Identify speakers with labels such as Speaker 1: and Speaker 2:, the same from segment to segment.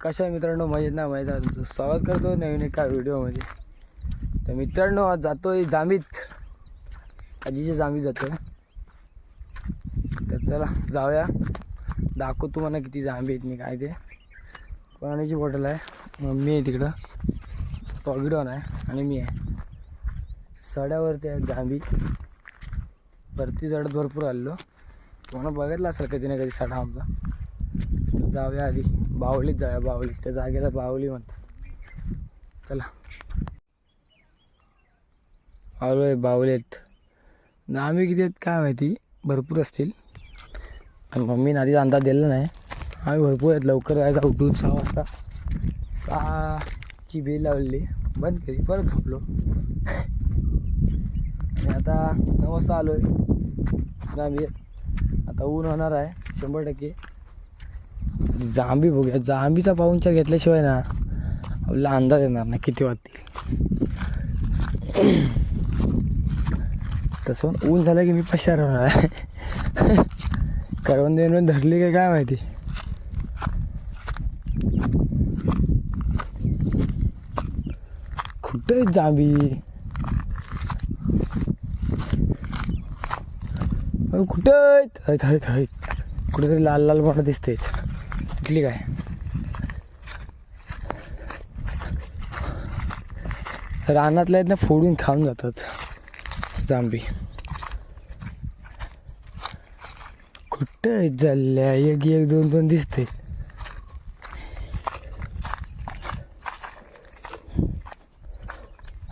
Speaker 1: कशा मित्रांनो, मजेत ना मजेत तुमचं स्वागत करतो नवीन एका व्हिडिओमध्ये. तर मित्रांनो, आज जातोय जांभीत, आजीच्या जांभीत जातोय. तर चला जाऊया, दाखवतो तुम्हाला किती जांभी आहेत नाही काय ते. पाण्याची बॉटल आहे, मम्मी आहे तिकडं, टॉगिडॉन आहे आणि मी आहे. सड्यावरती आहे जांभी, वरती चढत भरपूर आलेलो. तुम्हाला बघितलं असेल कधी ना कधी सडा आमचा. तर जाऊया आधी बाहुलीत, जाऊया बाहुलीत, त्या जागेला बाहुली म्हणतात. चला आलो आहे बाहुलीत. आम्ही किती आहेत काय माहिती, भरपूर असतील. आणि मम्मीने आधी अंदाज दिला नाही. आम्ही भरपूर आहेत, लवकर जायचा उठून 6 वाजता. 6ची बेल लावली, बंद केली, परत झोपलो. आणि आता 9 वाजता आलो आहे जांभी. आता ऊन होणार आहे 100%. जांभी बघूया, जांभीचा पाऊंचा घेतल्याशिवाय ना आपला अंदाज येणार नाही किती वाजतील. तसं ऊन झालं की मी पशार होणार आहे. करवंद बिरवंद धरली काय माहिती. कुठे जांभी, कुठं कुठेतरी लाल लाल मला दिसते. इथली काय रानातल्या आहेत ना, फोडून खाऊन जातात जांभी. कुठं झाल्या, एक एक दोन दोन दिसते.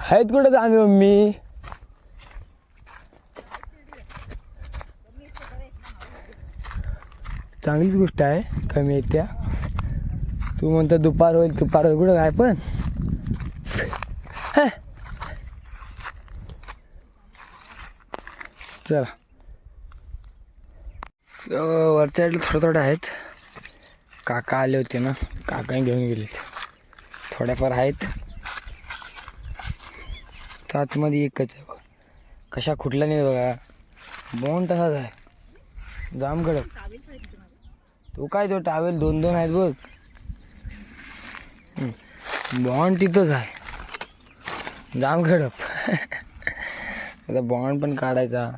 Speaker 1: आहेत कुठं जांभी मम्मी? चांगलीच गोष्ट आहे, कमी आहेत त्या. तू म्हणता दुपार होईल दुपार होईल, कुठं काय पण. चला वरच्या साईडला थोडं आहेत. काका आले होते ना, काकाने घेऊन गेले. थोड्याफार आहेत. तर आतमध्ये एकच आहे बघा, कशा खुटला नाही बघा. बॉन्ड तसाच आहे, जाम कडक. तो काय, तो टावेल 2-2 आहेत बघ. बॉन्ड तिथंच आहे, जाम कडक. आता बॉन्ड पण काढायचा,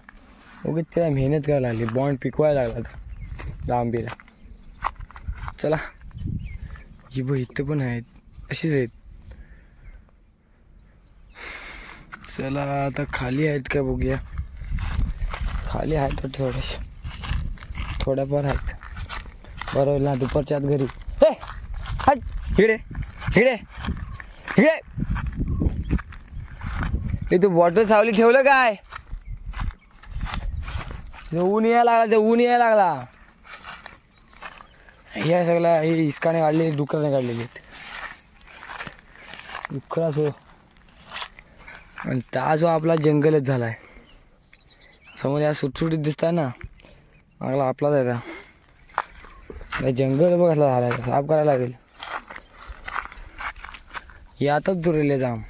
Speaker 1: उगीच त्याला मेहनत करायला लागली. बॉन्ड पिकवायला लागला जांभीला. चला ही बघ, इथं पण आहेत, अशीच आहेत. चला आता खाली आहेत का बघूया. खाली आहेत थोड्याफार आहेत. बरोबर ना, दुपारच्या आत घरी. हे हट, हिडे हिडे हिडे. हे तू बॉटल सावली ठेवलं काय? ऊन यायला लागला, ते ऊन यायला लागला. हे सगळं हे इस्काने काढले, डुकराने काढलेले आहेत. डुकरा असो, आणि त्या जो आपला जंगलच झाला आहे. समोर या सुटसुटीत दिसत आहे ना, मागला आपलाच आहे का. जंगल बघ कसला झाला आहे, साफ करायला लागेल. यातच दुरले जाम.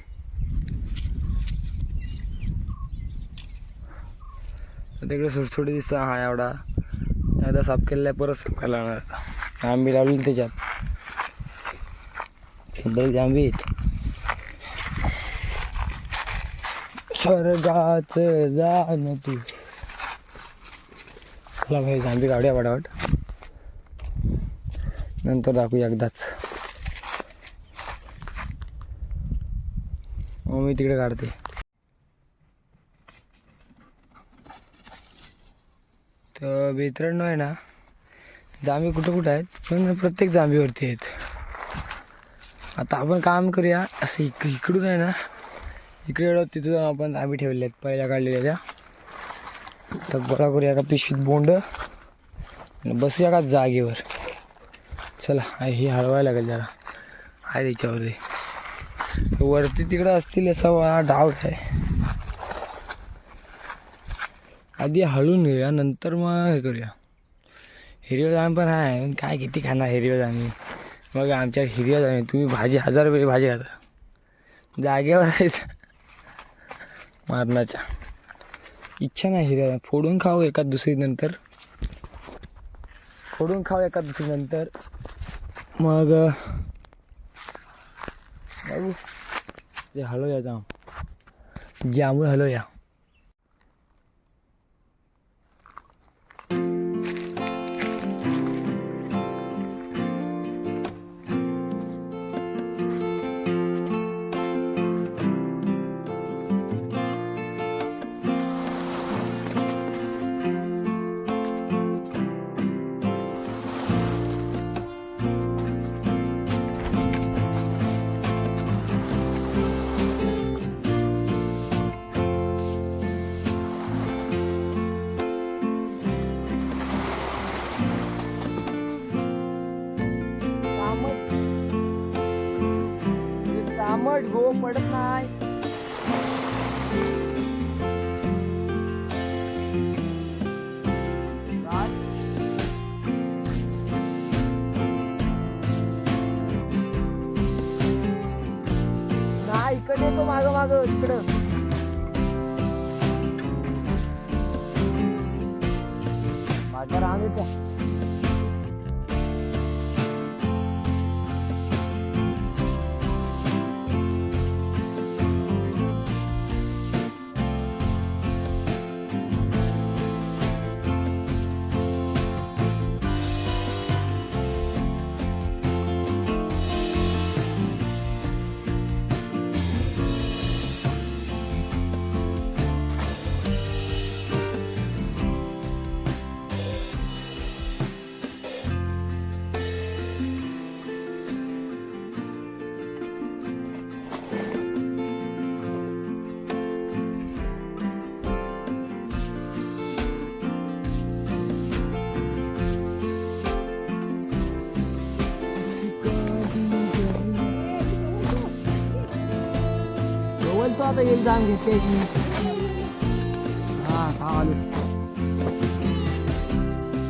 Speaker 1: तिकडे सुटसुटी दिसत. हा एवढा एकदा साफ केलेला आहे, परत साफ करायला लागणार. आंबी लावली त्याच्यात, बरेच जांभी आहेत. स्वर्गाच जाण तू. चला भाई, जांभी काढूया पटापट, नंतर दाखवू एकदाच. मी तिकडे काढते. तर मित्रांनो आहे ना, जांभी कुठं कुठं आहेत, पण प्रत्येक जांभीवरती आहेत. आता आपण काम करूया असं, इकडून आहे ना, इकडे एवढं तिथं जाऊन आपण जांभी ठेवलेल्या आहेत पहिल्या काढलेल्या त्या. तर बघा करूया का पिशवीत बोंड, बसूया का जागेवर. चला हे हलवायला लागेल जरा, आहे त्याच्यावरती. वरती तिकडं असतील असा मला डाऊट आहे. आधी हळून घेऊया, नंतर मग हे करूया. हिरव्या जांभी पण आहे, काय किती खाणार हिरव्या जांभी. मग आमच्या हिरव्या जांभी, तुम्ही भाजी 1000 रुपये भाजी खाता, जागेवर जायचं मारण्याच्या. इच्छा नाही हिरव्या, फोडून खाऊ एखाद दुसरी नंतर, फोडून खाऊ एखाद दुसरी नंतर. मग बघू ते हलवूया जांभूळ हलवूया. आंबट गो पडत नाही. नाही इकडे येतो माग माग इकडं. माझा राम येतो. तो आता एक जाम घेते हा आलो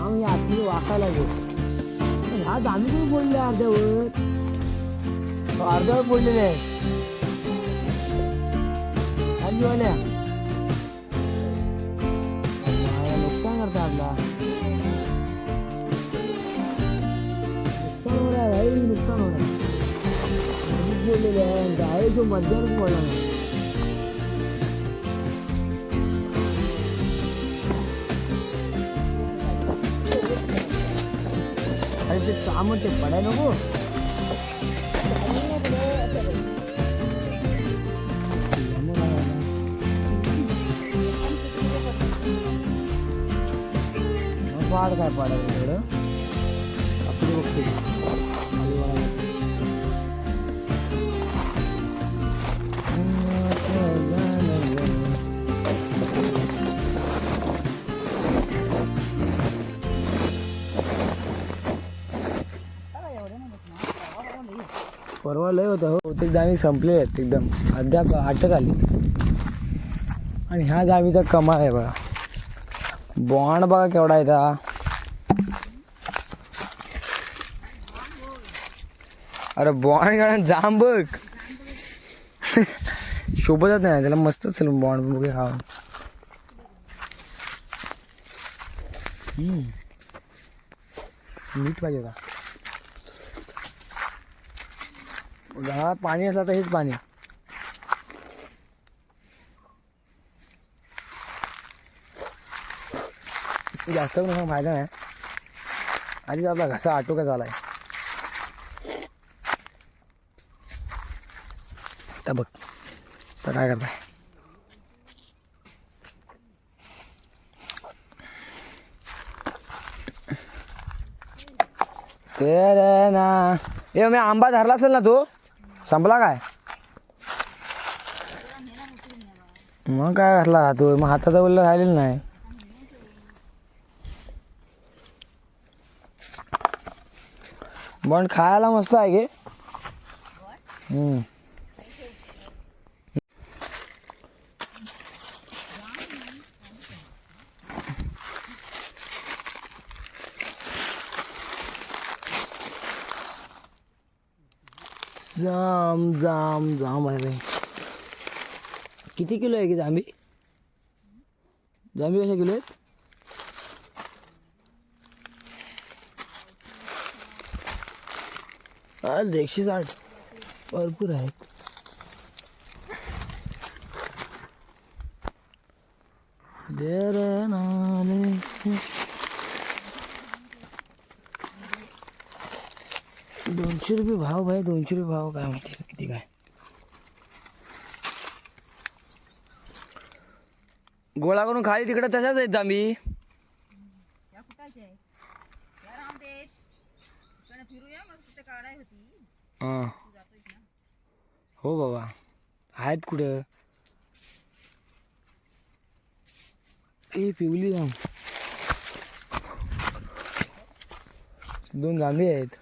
Speaker 1: आम्ही आतली वाकायला गेलो. ह्या जामी तुम्ही बोलले अर्ध्यावर बोललेले आहे खालीवाल्या. नुकसान करता आपला नुकसान हो रहा है भाई नुकसान हो रहा है. बोललेले आहे गाय जो मध्यावरच बोलला नाही. अरे ते काम ते पडाय नको. पाड काय पडायचं थोडं आपली बघते. परवा लय होतं हो. बहुतेक जामी संपले आहेत एकदम. अद्याप अटक आली. आणि ह्या जामीचा कमाल आहे बघा. बॉन्ड बघा केवढा आहे हा. अरे बॉन्ड काढा जाम बघ शोभतच नाही त्याला. मस्त असेल बॉन्ड बघ हा. मीठ पाहिजे का हा. पाणी असलं तर हेच पाणी. जास्त पण फायदा नाही. आधीच आपला घसा आटोका झालाय. तर बघ तर काय करताय. ते ना ए मी आंबा धरला असेल ना तू. संपला काय मग काय घातला तू. मग हाताचा बोलला राहिलेलं नाही. बॉन्ड खायला मस्त आहे गे. जाम जाम जाम आहे भाई. किती किलो आहे की जांभी. जांभी कशा किलो आहेत. आज 160 भरपूर आहेत. ₹200 भाव भाई, ₹200 भाव. काय माहिती किती काय. गोळा करून खाली तिकडे तशाच आहेत आम्ही. हां हो बाबा, आहेत कुठं. ए पिवली जाम, 2 जांभे आहेत.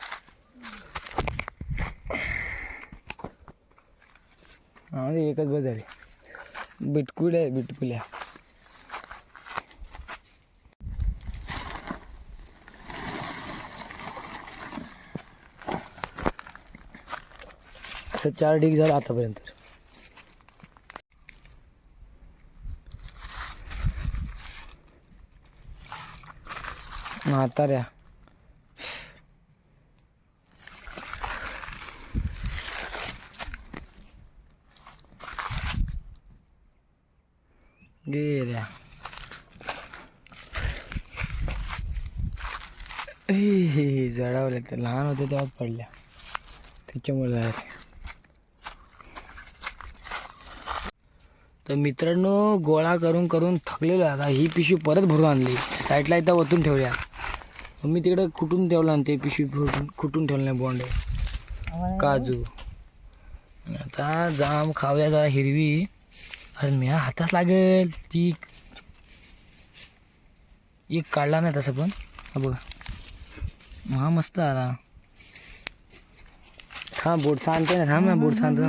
Speaker 1: हा एकच बस झाली. बिटकुल्या आहे, बिटकुल्या. असं 4 ढीग झालं आतापर्यंत. म्हाताऱ्या गेल्या. जळावल्या, तर लहान होते तेव्हा पडल्या, त्याच्यामुळे जायचे. तर मित्रांनो, गोळा करून करून थकलेलो आता. ही पिशवी परत भरून आणली, साईडला इथं वतून ठेवल्या. मी तिकडे कुठून ठेवलं आणि ते पिशवी कुठून ठेवलं नाही. बोंडे काजू. आता जाम खाऊया जरा हिरवी. अरे मी हाताच लागेल ती. एक काढला नाही तसं, पण हा बघा, हा मस्त आला. हा बोट सांगते ना, थांब ना, बोट सांगतो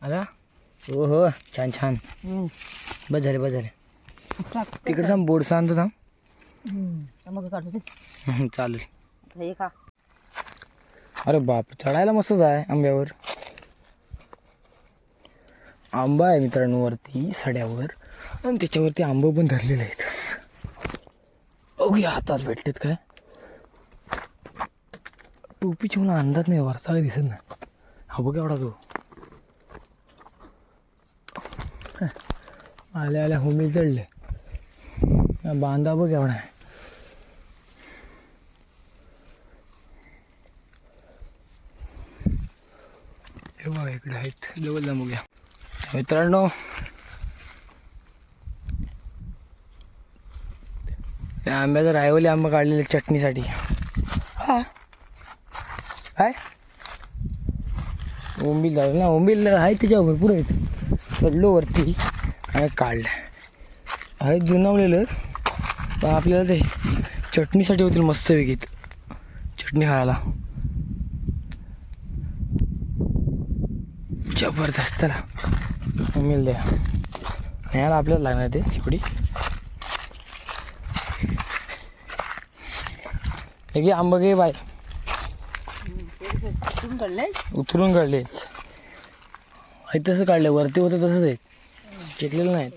Speaker 1: आला. हो हो, छान छान. बस झाले, बस झाले. तिकडे थांब, बोट सांगतो थांब. चालेल. अरे बाप, चढायला मस्तच आहे आंब्यावर. आंबा आहे मित्रांनो वरती सड्यावर, आणि त्याच्यावरती आंबे पण धरलेले आहेत. ओके, हातात भेटतात काय. टोपीची मला अंदाज नाही, वरचा काही दिसत नाही. हा बघ एवढा तो. आल्या आल्या होमी चढले. बांधा बघ एवढा आहे. हे बघा इकडे आहेत, जवळ जाऊन बघूया मित्रांनो. त्या आंब्याचं रायवली आंबा काढलेले चटणीसाठी. हा काय ओंबील जाऊ ना, ओंबील आहे त्याच्यावर भरपूर आहेत. चढलो वरती आणि काढलं. आहे जुनावलेलं, पण आपल्याला ते चटणीसाठी होतील मस्त वेगळीत, चटणी खायला जबरदस्त. चला मिल द्या, न्यायला आपल्याला लागणार ते शेवटी. हे घे आंबा घे बाय. उतरून काढले, तसं काढले वरती होतं तसंच आहे, टेकलेलं नाही.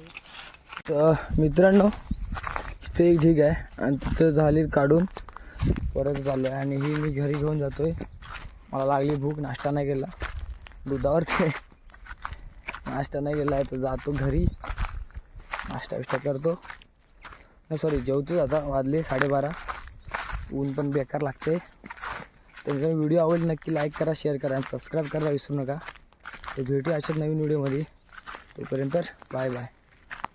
Speaker 1: तर मित्रांनो, ते एक ठीक आहे, आणि तिथं झाली काढून परत चाललो आहे. आणि ही मी घरी घेऊन जातोय. मला लागली भूक, नाश्ता नाही केला, दुधावरती नाश्ता नाही केला आहे. तर जातो घरी, नाश्ता विष्टा करतो. नाही सॉरी, जेवतोच आता. वाजले 12:30. ऊन पण बेकार लागते. तर जर व्हिडिओ आवडला नक्की लाईक करा, शेअर करा आणि सबस्क्राईब करायला विसरू नका. तर भेटूया अशाच नवीन व्हिडिओमध्ये. तोपर्यंत बाय बाय.